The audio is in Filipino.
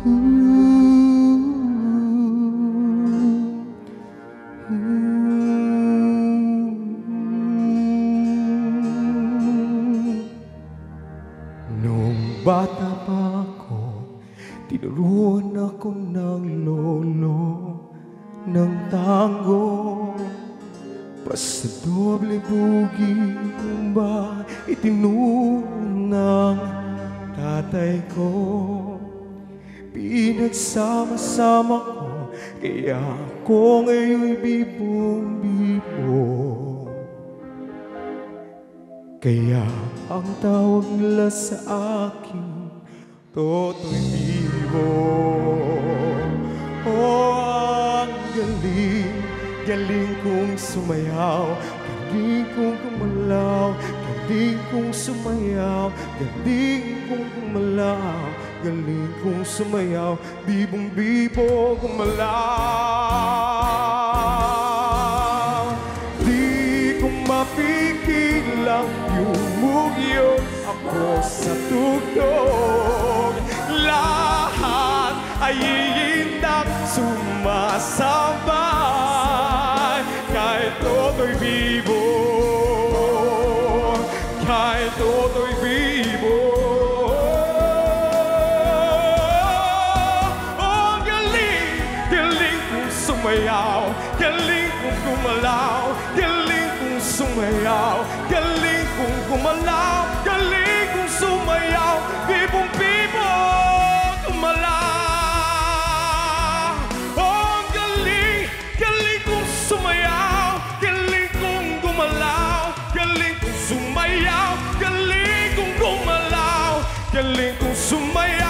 Noong bata pa ako, tinuruan ako ng lolo ng tango. Basta doble buging ba itinuro ng tatay ko. Pinagsama-sama ko, kaya ako ngayon'y bibong-bibo. Kaya ang tawag nila sa akin, Toto'y Bibo. Oh, ang galing, galing kong sumayaw, galing kong gumalaw, galing kong sumayaw, galing kong gumalaw, galing kong sumayaw, bibong-bibo gumalaw. Di ko mapigilang yumugyot ako sa tugtog. Lahat ay iindak, sumasabay, kahit toto'y bibo, kahit toto'y bibo. Oh, galing, galing kong sumayaw, galing kong gumalaw, galing kong sumayaw, galing kong gumalaw, galing kong sumayaw, bibong-bibo gumalaw. Oh, galing, galing kong sumayaw, galing kong gumalaw, galing kong sumayaw, galing kong gumalaw, galing kong sumayaw.